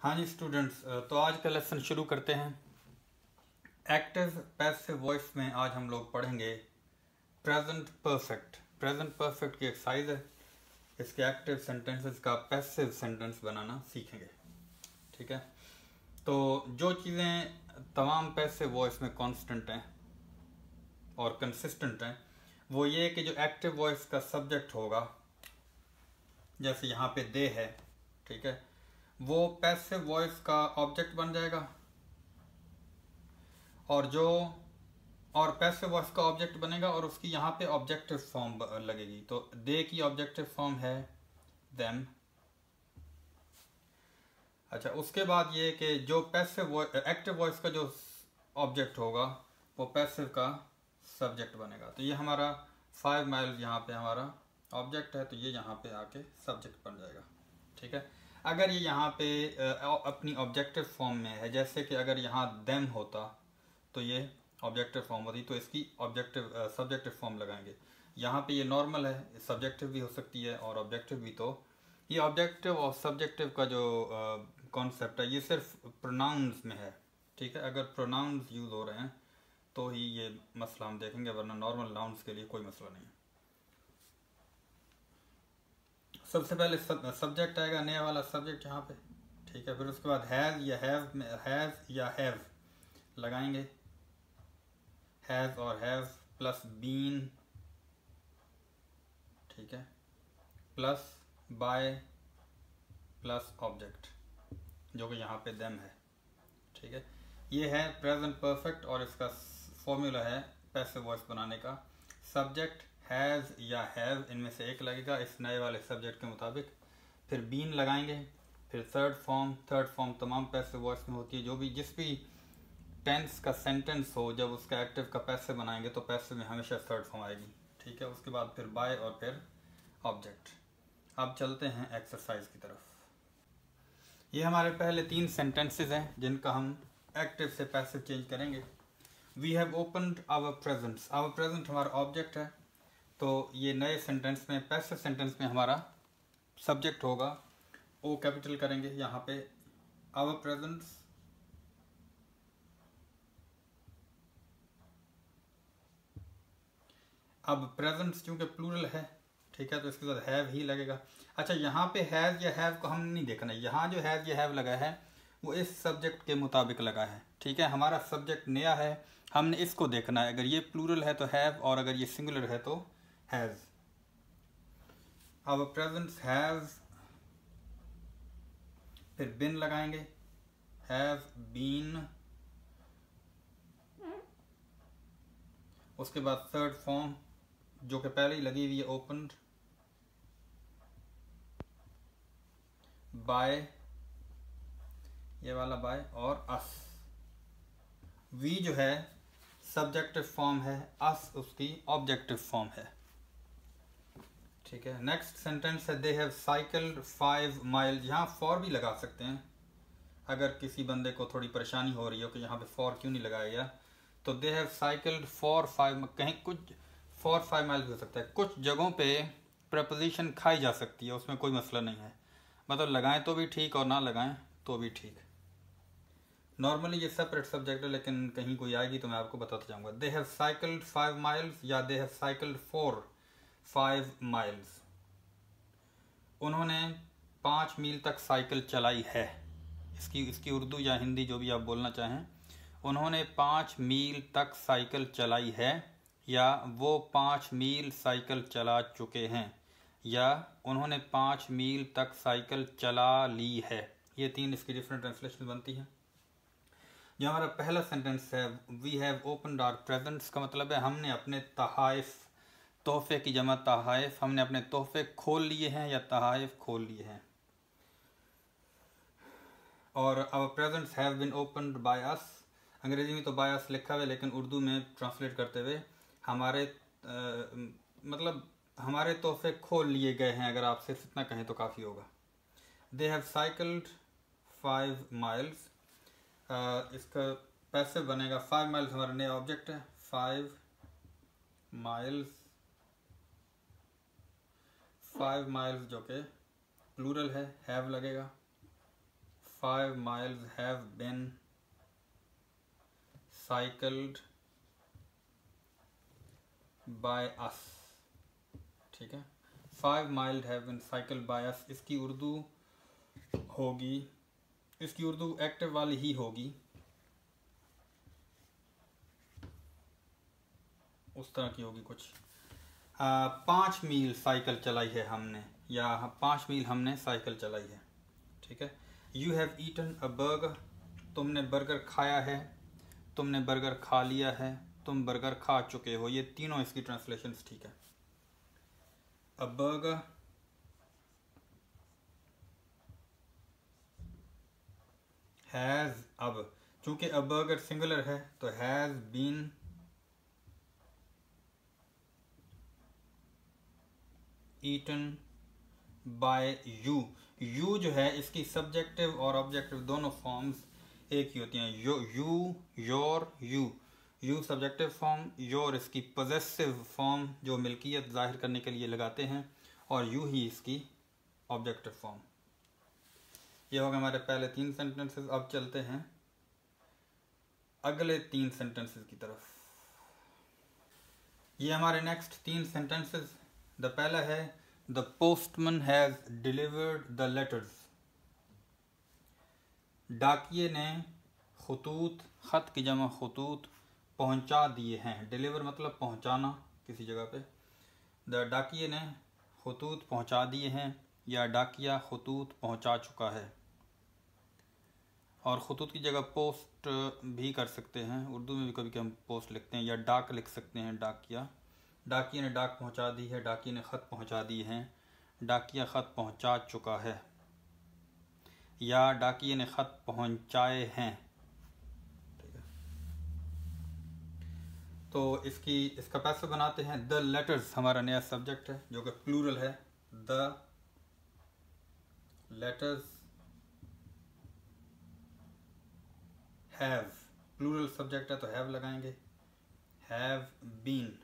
हाँ जी स्टूडेंट्स, तो आज का लेसन शुरू करते हैं। एक्टिव पैसिव वॉइस में आज हम लोग पढ़ेंगे प्रेजेंट परफेक्ट। प्रेजेंट परफेक्ट की एक्सरसाइज है, इसके एक्टिव सेंटेंसेस का पैसिव सेंटेंस बनाना सीखेंगे। ठीक है, तो जो चीज़ें तमाम पैसिव वॉइस में कांस्टेंट हैं और कंसिस्टेंट हैं वो ये कि जो एक्टिव वॉइस का सब्जेक्ट होगा, जैसे यहाँ पे दे है, ठीक है, वो पैसिव वॉइस का ऑब्जेक्ट बन जाएगा और पैसिव वॉइस का ऑब्जेक्ट बनेगा और उसकी यहाँ पे ऑब्जेक्टिव फॉर्म लगेगी। तो दे की ऑब्जेक्टिव फॉर्म है देम। अच्छा, उसके बाद ये कि जो पैसिव एक्टिव वॉइस का जो ऑब्जेक्ट होगा वो पैसिव का सब्जेक्ट बनेगा। तो ये हमारा 5 माइल्स यहाँ पे हमारा ऑब्जेक्ट है, तो ये यहाँ पे आके सब्जेक्ट बन जाएगा। ठीक है, अगर ये यहाँ पे अपनी ऑब्जेक्टिव फॉर्म में है, जैसे कि अगर यहाँ देम होता तो ये ऑब्जेक्टिव फॉर्म होती, तो इसकी ऑब्जेक्टिव सब्जेक्टिव फॉर्म लगाएंगे। यहाँ पे ये नॉर्मल है, सब्जेक्टिव भी हो सकती है और ऑब्जेक्टिव भी। तो ये ऑब्जेक्टिव और सब्जेक्टिव का जो कॉन्सेप्ट है ये सिर्फ प्रोनाउंस में है। ठीक है, अगर प्रोनाउंस यूज हो रहे हैं तो ही ये मसला हम देखेंगे, वरना नॉर्मल नाउन्स के लिए कोई मसला नहीं है। सबसे पहले सब्जेक्ट आएगा, नया वाला सब्जेक्ट यहाँ पे। ठीक है, फिर उसके बाद हैज़ या हैव लगाएंगे। हैज़ और हैव प्लस बीन, ठीक है, प्लस बाय प्लस ऑब्जेक्ट जो कि यहाँ पे देम है। ठीक है, ये है प्रेजेंट परफेक्ट और इसका फॉर्मूला है पैसिव वॉइस बनाने का। सब्जेक्ट हैज़ या हैव, इनमें से एक लगेगा इस नए वाले सब्जेक्ट के मुताबिक। फिर बीन लगाएंगे, फिर थर्ड फॉर्म तमाम पैसिव वॉइस में होती है। जो भी जिस भी टेंस का सेंटेंस हो, जब उसका एक्टिव का पैसिव बनाएंगे तो पैसिव में हमेशा थर्ड फॉर्म आएगी। ठीक है, उसके बाद फिर बाय और फिर ऑब्जेक्ट। अब चलते हैं एक्सरसाइज की तरफ। ये हमारे पहले 3 सेंटेंसेस हैं जिनका हम एक्टिव से पैसिव चेंज करेंगे। We have opened our presents. Our present हमारा ऑब्जेक्ट है, तो ये नए सेंटेंस में, पैसिव सेंटेंस में हमारा सब्जेक्ट होगा। ओ कैपिटल करेंगे यहाँ पे, आवर प्रेजेंट्स। अब प्रेजेंट्स चूंकि प्लूरल है, ठीक है, तो इसके साथ हैव ही लगेगा। अच्छा, यहाँ पे हैज़ या हैव को हम नहीं देखना, यहाँ जो हैज़ या हैव लगा है वो इस सब्जेक्ट के मुताबिक लगा है। ठीक है, हमारा सब्जेक्ट नया है, हमने इसको देखना है। अगर ये प्लूरल है तो हैव और अगर ये सिंगुलर है तो हैज़। आवर प्रेजेंट्स हैव, फिर बिन लगाएंगे, हैव बीन, उसके बाद थर्ड फॉर्म जो कि पहले ही लगी हुई है ओपन्ड, बाय, ये वाला बाय, और अस। वी जो है सब्जेक्टिव फॉर्म है, अस उसकी ऑब्जेक्टिव फॉर्म है। ठीक है, नेक्स्ट सेंटेंस है दे हैव साइकिल्ड 5 माइल। यहाँ फॉर भी लगा सकते हैं अगर किसी बंदे को थोड़ी परेशानी हो रही हो कि यहाँ पे फॉर क्यों नहीं लगाया गया। तो दे हैव साइकिल्ड फॉर 5, कहीं कुछ फॉर 5 माइल भी हो सकता है। कुछ जगहों पे प्रपोजिशन खाई जा सकती है, उसमें कोई मसला नहीं है, मतलब लगाएं तो भी ठीक और ना लगाएं तो भी ठीक। नॉर्मली ये सेपरेट सब्जेक्ट है, लेकिन कहीं कोई आएगी तो मैं आपको बताता जाऊंगा। दे हैव साइकिल्ड 5 माइल्स या they have cycled for 5 miles. उन्होंने 5 मील तक साइकिल चलाई है। इसकी उर्दू या हिंदी जो भी आप बोलना चाहें। उन्होंने 5 मील तक साइकिल चलाई है, या वो 5 मील साइकिल चला चुके हैं, या उन्होंने 5 मील तक साइकिल चला ली है। ये 3 इसकी डिफरेंट ट्रांसलेशन बनती है। जो हमारा पहला सेंटेंस है we have opened our presents, का मतलब है हमने अपने तहाइफ, तोहफे की जमा तहाइफ, हमने अपने तोहफे खोल लिए हैं या तहाइफ खोल लिए हैं। और our presents have been opened by us, अंग्रेजी में तो बाय अस लिखा हुआ है, लेकिन उर्दू में ट्रांसलेट करते हुए हमारे मतलब हमारे तोहफे खोल लिए गए हैं। अगर आप सिर्फ इतना कहें तो काफ़ी होगा। दे हैव साइकिल्ड 5 माइल्स, इसका पैसिव बनेगा 5 माइल्स हमारा नया ऑब्जेक्ट है। 5 माइल्स, 5 माइल्स जो कि प्लूरल है, हैव लगेगा। 5 miles have been cycled by us। ठीक है, 5 miles have been cycled by us, इसकी उर्दू होगी, इसकी उर्दू एक्टिव वाली ही होगी, उस तरह की होगी कुछ। 5 मील साइकिल चलाई है हमने, या 5 मील हमने साइकिल चलाई है। ठीक है। You have eaten a burger, तुमने बर्गर खाया है, तुमने बर्गर खा लिया है, तुम बर्गर खा चुके हो। ये तीनों इसकी ट्रांसलेशंस ठीक है। अ बर्गर हैज़, अब चूंकि अ बर्गर सिंगुलर है तो has been eaten by you. You जो है इसकी सब्जेक्टिव और ऑब्जेक्टिव दोनों फॉर्म्स एक ही होती हैं। You, your, you subjective form, your इसकी पोजेसिव फॉर्म जो मिल्कियत जाहिर करने के लिए लगाते हैं, और यू ही इसकी ऑब्जेक्टिव फॉर्म। ये हो गए हमारे पहले 3 सेंटेंसेस। अब चलते हैं अगले 3 सेंटेंसेस की तरफ। ये हमारे नेक्स्ट 3 सेंटेंसेस। द पहला है the postman has delivered the letters. डाकिये ने खतूत, खत की जमा खतूत, पहुंचा दिए हैं। डिलीवर मतलब पहुंचाना किसी जगह पे। द डाकिये ने खतूत पहुंचा दिए हैं, या डाकिया खतूत पहुंचा चुका है। और खतूत की जगह पोस्ट भी कर सकते हैं, उर्दू में भी कभी हम पोस्ट लिखते हैं, या डाक लिख सकते हैं, डाकिया। डाकिये ने डाक पहुंचा दी है, डाकिये ने ख़त पहुंचा दिए हैं, डाकिया ख़त पहुंचा चुका है, या डाकिये ने ख़त पहुंचाए हैं। ठीक है, तो इसका पैसा बनाते हैं। द लेटर्स हमारा नया सब्जेक्ट है जो कि प्लूरल है। The letters have, plural subject है तो हैव लगाएंगे। हैव बीन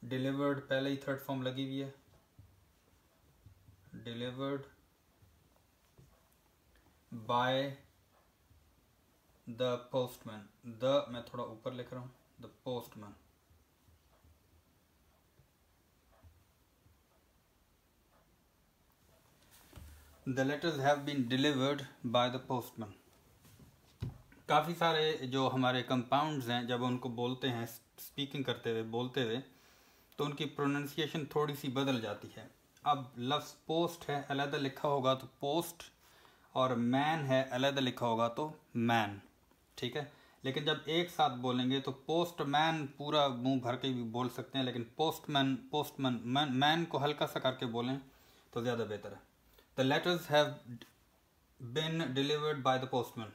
डिलीवर्ड, पहले ही थर्ड फॉर्म लगी हुई है। Delivered by the postman, the मैं थोड़ा ऊपर लिख रहा हूँ, the postman. The letters have been delivered by the postman. काफ़ी सारे जो हमारे कंपाउंड्स हैं, जब उनको बोलते हैं स्पीकिंग करते हुए, बोलते हुए, तो उनकी प्रोनाउंसिएशन थोड़ी सी बदल जाती है। अब लफ्ज़ पोस्ट है अलग लिखा होगा तो पोस्ट, और मैन है अलग लिखा होगा तो मैन। ठीक है, लेकिन जब एक साथ बोलेंगे तो पोस्ट मैन पूरा मुंह भर के भी बोल सकते हैं, लेकिन पोस्टमैन मैन को हल्का सा करके बोलें तो ज़्यादा बेहतर है। The letters have been delivered by the postman.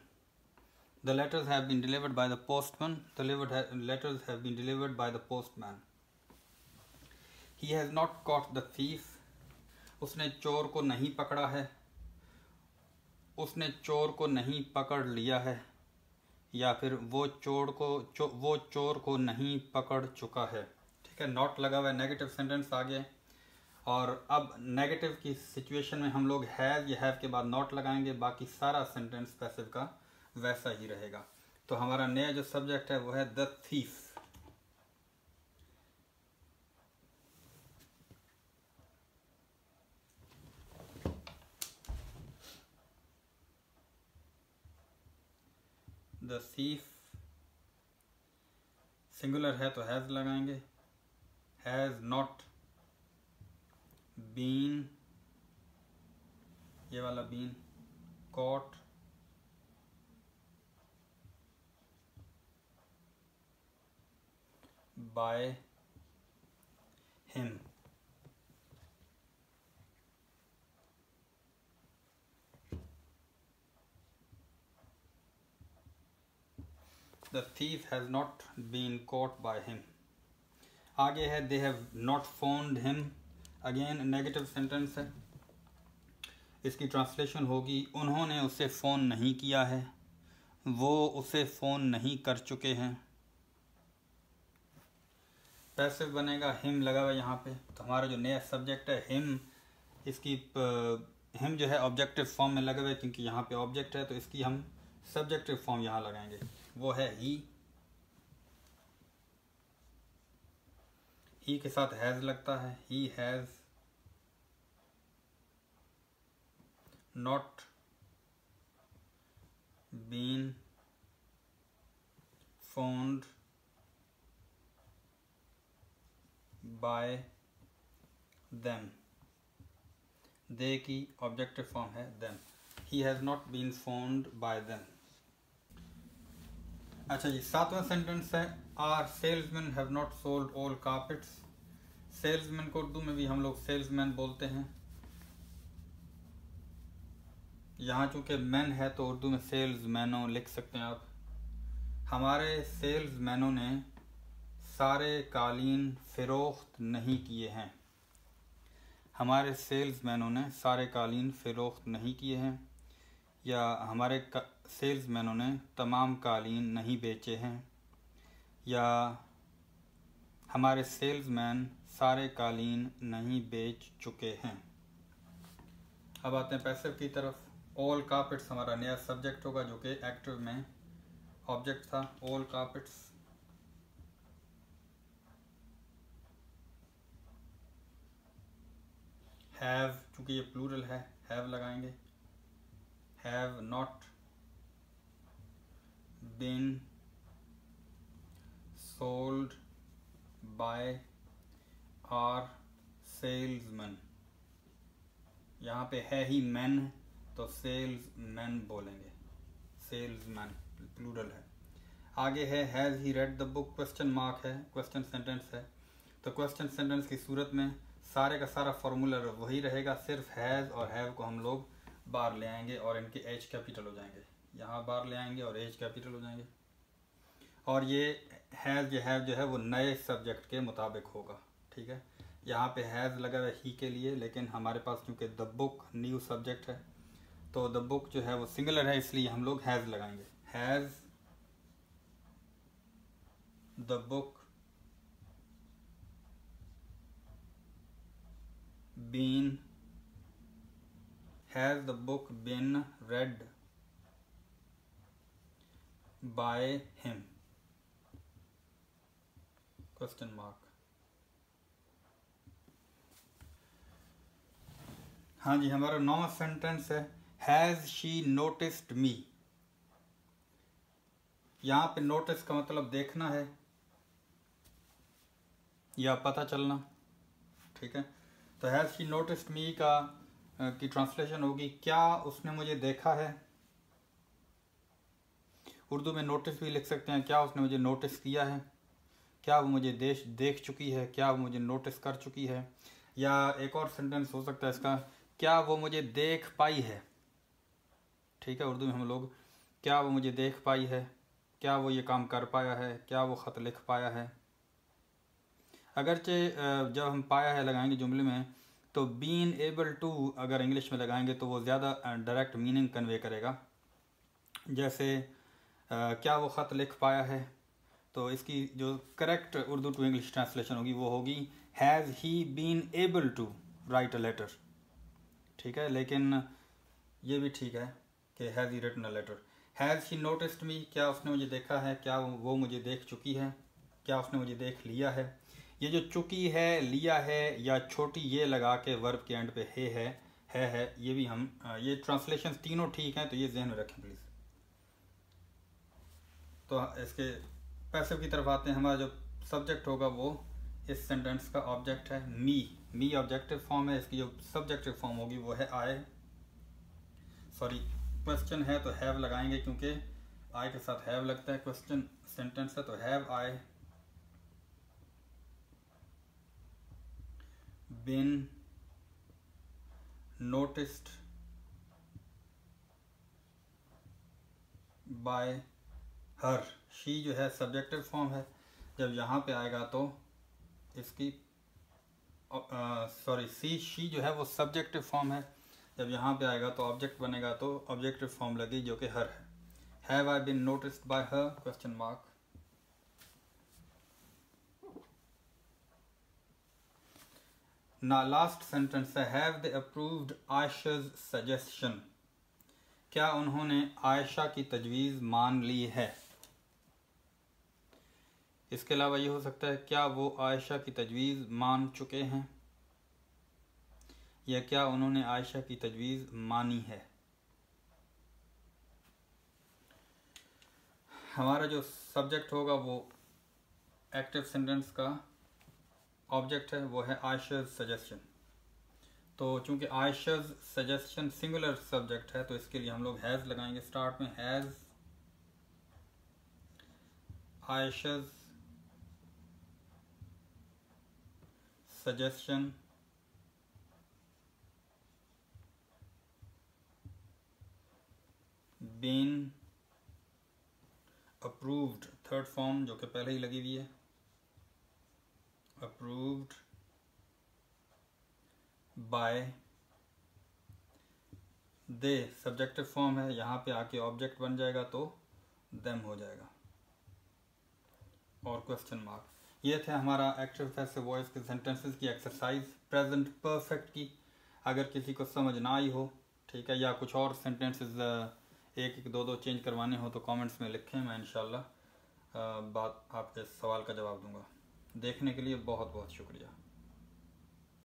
The letters have been delivered by the postman. The letters have been delivered by the postman. He has not caught the thief. उसने चोर को नहीं पकड़ा है, उसने चोर को नहीं पकड़ लिया है, या फिर वो चोर को नहीं पकड़ चुका है। ठीक है, नॉट लगा हुआ है, नेगेटिव सेंटेंस आ गया। और अब नेगेटिव की सिचुएशन में हम लोग हैव या हैव के बाद नॉट लगाएंगे, बाकी सारा सेंटेंस पैसिव का वैसा ही रहेगा। तो हमारा नया जो सब्जेक्ट है वो है the thief. The thief singular है तो हैज लगाएंगे। हैज नॉट बीन, ये वाला been, caught by him. The thief has not been caught by him. आगे है they have not found him. Again negative sentence है। इसकी ट्रांसलेशन होगी उन्होंने उसे फ़ोन नहीं किया है, वो उसे फ़ोन नहीं कर चुके हैं। पैसिव बनेगा हिम लगा हुआ यहाँ पे। तो हमारा जो नया सब्जेक्ट है हिम, इसकी हिम जो है ऑब्जेक्टिव फॉर्म में लगे हुए, क्योंकि यहाँ पे ऑब्जेक्ट है तो इसकी हम सब्जेक्टिव फॉर्म यहाँ लगाएंगे, वो है ही के साथ हैज़ लगता है, he has not been found by them, they की ऑब्जेक्टिव फॉर्म है them, he has not been found by them. अच्छा जी, 7वां सेंटेंस है are salesmen have not sold all carpets. Salesmen को उर्दू में भी हम लोग सेल्समैन बोलते हैं, यहाँ चूंकि मैन है तो उर्दू में सेल्समैनों लिख सकते हैं आप। हमारे सेल्समैनों ने सारे कालीन फ़रोख्त नहीं किए हैं, हमारे सेल्समैनों ने सारे कालीन फ़रोख्त नहीं किए हैं, या हमारे सेल्समैनों ने तमाम कालीन नहीं बेचे हैं, या हमारे सेल्समैन सारे कालीन नहीं बेच चुके हैं। अब आते हैं पैसिव की तरफ। ऑल कार्पेट्स हमारा नया सब्जेक्ट होगा जो कि एक्टिव में ऑब्जेक्ट था। ऑल कार्पेट्स, हैव चूंकि ये प्लूरल है हैव लगाएंगे, have not been sold by our salesman, यहाँ पे है ही मैन तो सेल्समैन बोलेंगे, सेल्समैन प्लूरल है। आगे है has he read the book, question mark है, क्वेश्चन सेंटेंस है, तो क्वेश्चन सेंटेंस की सूरत में सारे का सारा फॉर्मूला वही रहेगा, सिर्फ हैज़ और हैव को हम लोग बार ले आएंगे और इनके एच कैपिटल हो जाएंगे, यहाँ बार ले आएंगे और एच कैपिटल हो जाएंगे। और ये हैज़ जो हैव जो है वो नए सब्जेक्ट के मुताबिक होगा, ठीक है। यहाँ पे हैज़ लगा हुआ है ही के लिए, लेकिन हमारे पास क्योंकि द बुक न्यू सब्जेक्ट है तो द बुक जो है वो सिंगुलर है, इसलिए हम लोग हैज़ लगाएंगे। Has the book been, has the book been read by him, question mark. हाँ जी, हमारा 9वां सेंटेंस है हैज़ शी नोटिस्ड मी। यहाँ पे नोटिस का मतलब देखना है या पता चलना, ठीक है। तो हैज़ शी नोटिस्ड मी की ट्रांसलेशन होगी क्या उसने मुझे देखा है। उर्दू में नोटिस भी लिख सकते हैं, क्या उसने मुझे नोटिस किया है, क्या वो मुझे देख चुकी है, क्या वो मुझे नोटिस कर चुकी है। या एक और सेंटेंस हो सकता है इसका, क्या वो मुझे देख पाई है, ठीक है। उर्दू में हम लोग क्या वो मुझे देख पाई है, क्या वो ये काम कर पाया है, क्या वो ख़त लिख पाया है। अगरचे जब हम पाया है लगाएंगे जुमले में तो बीन एबल टू अगर इंग्लिश में लगाएंगे तो वो ज़्यादा डायरेक्ट मीनिंग कन्वे करेगा। जैसे क्या वो ख़त लिख पाया है, तो इसकी जो correct Urdu to English translation होगी वो होगी has he been able to write a letter, ठीक है। लेकिन ये भी ठीक है कि has he written a letter. Has he noticed me, क्या उसने मुझे देखा है, क्या वो मुझे देख चुकी है, क्या उसने मुझे देख लिया है। ये जो चुकी है, लिया है या छोटी ये लगा के वर्ब के एंड पे है ये भी हम ये ट्रांसलेशन तीनों ठीक हैं, तो ये जहन में रखें प्लीज़। तो इसके पैसिव की तरफ आते हैं। हमारा जो सब्जेक्ट होगा वो इस सेंटेंस का ऑब्जेक्ट है मी ऑब्जेक्टिव फॉर्म है, इसकी जो सब्जेक्टिव फॉर्म होगी वो है आई। सॉरी, क्वेश्चन है तो हैव लगाएंगे क्योंकि आई के साथ हैव लगता है, क्वेश्चन सेंटेंस है तो have I been noticed by her. She जो है सब्जेक्टिव फॉर्म है, जब यहाँ पे आएगा तो इसकी शी जो है वो सब्जेक्टिव फॉर्म है, जब यहाँ पे आएगा तो ऑब्जेक्ट बनेगा तो ऑब्जेक्टिव फॉर्म लगी जो कि हर है। Have I been noticed by her, question mark. ना लास्ट सेंटेंस है have they approved Ayesha's suggestion, क्या उन्होंने आयशा की तजवीज़ मान ली है। इसके अलावा ये हो सकता है क्या वो आयशा की तजवीज़ मान चुके हैं, या क्या उन्होंने आयशा की तजवीज़ मानी है। हमारा जो सब्जेक्ट होगा वो एक्टिव सेंटेंस का ऑब्जेक्ट है, वो है आयशाज सजेशन। तो चूंकि आयशाज सजेशन सिंगुलर सब्जेक्ट है तो इसके लिए हम लोग हैज़ लगाएंगे स्टार्ट में। Has Ayesha's suggestion been approved, third form जो कि पहले ही लगी हुई है, approved by the subjective form है, यहाँ पे आके ऑब्जेक्ट बन जाएगा तो देम हो जाएगा और क्वेश्चन मार्क। ये थे हमारा एक्टिव पैसिव वॉइस के सेंटेंसेस की एक्सरसाइज प्रेजेंट परफेक्ट की। अगर किसी को समझ ना आई हो, ठीक है, या कुछ और सेंटेंसेस एक एक दो चेंज करवाने हो तो कमेंट्स में लिखें, मैं इंशाल्लाह बात आपके सवाल का जवाब दूंगा। देखने के लिए बहुत बहुत शुक्रिया।